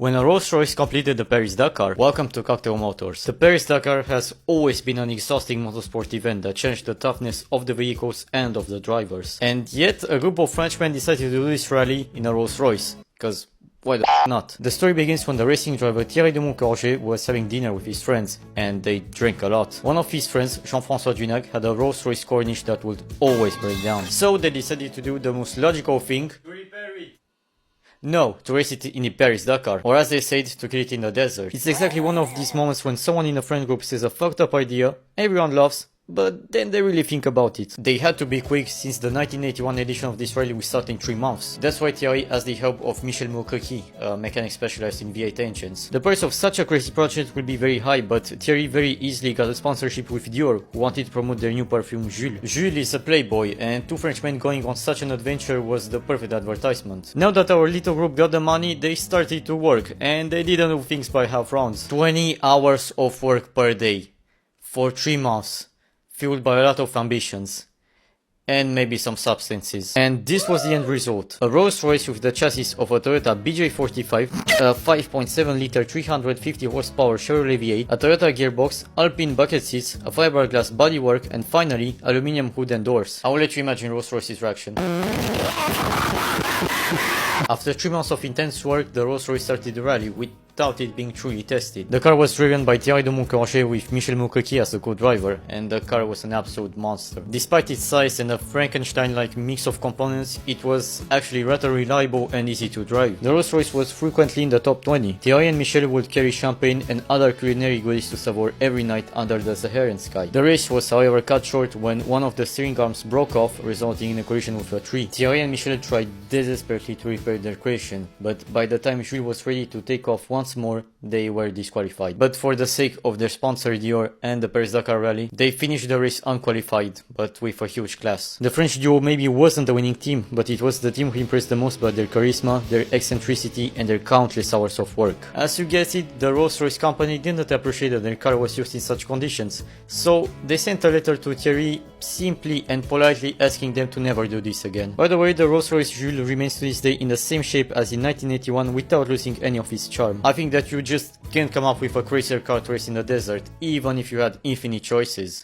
When a Rolls-Royce completed the Paris-Dakar, welcome to Cocktail Motors. The Paris-Dakar has always been an exhausting motorsport event that challenged the toughness of the vehicles and of the drivers. And yet, a group of Frenchmen decided to do this rally in a Rolls-Royce. Cause why the not? The story begins when the racing driver Thierry de Moncourget was having dinner with his friends, and they drank a lot. One of his friends, Jean-François Dunac, had a Rolls-Royce Corniche that would always break down. So they decided to do the most logical thing. No, to race it in the Paris-Dakar, or as they said, to kill it in the desert. It's exactly one of these moments when someone in a friend group says a fucked up idea, everyone laughs, but then they really think about it. They had to be quick since the 1981 edition of this rally will start in 3 months. That's why Thierry has the help of Michel Moukrequi, a mechanic specialized in V8 engines. The price of such a crazy project will be very high, but Thierry very easily got a sponsorship with Dior, who wanted to promote their new perfume Jules. Jules is a playboy, and 2 Frenchmen going on such an adventure was the perfect advertisement. Now that our little group got the money, they started to work, and they didn't do things by half rounds. 20 hours of work per day. For 3 months. Fueled by a lot of ambitions. And maybe some substances. And this was the end result. A Rolls-Royce with the chassis of a Toyota BJ45, a 5.7 liter 350 horsepower Chevrolet V8, a Toyota gearbox, Alpine bucket seats, a fiberglass bodywork, and finally, aluminium hood and doors. I will let you imagine Rolls-Royce's reaction. After 3 months of intense work, the Rolls-Royce started the rally without it being truly tested. The car was driven by Thierry de Moncourget with Michel Moukrequi as the co-driver, and the car was an absolute monster. Despite its size and a Frankenstein-like mix of components, it was actually rather reliable and easy to drive. The Rolls-Royce was frequently in the top 20. Thierry and Michel would carry champagne and other culinary goodies to savour every night under the Saharan sky. The race was however cut short when one of the steering arms broke off, resulting in a collision with a tree. Thierry and Michel tried desperately to repair their creation, but by the time Jules was ready to take off once more, they were disqualified. But for the sake of their sponsor Dior and the Paris-Dakar rally, they finished the race unqualified, but with a huge class. The French duo maybe wasn't the winning team, but it was the team who impressed the most by their charisma, their eccentricity, and their countless hours of work. As you guessed it, the Rolls-Royce company didn't appreciate that their car was used in such conditions, so they sent a letter to Thierry simply and politely asking them to never do this again. By the way, the Rolls-Royce Jules remains to this day in the same shape as in 1981 without losing any of its charm. I think that you just can't come up with a crazier car to race in the desert, even if you had infinite choices.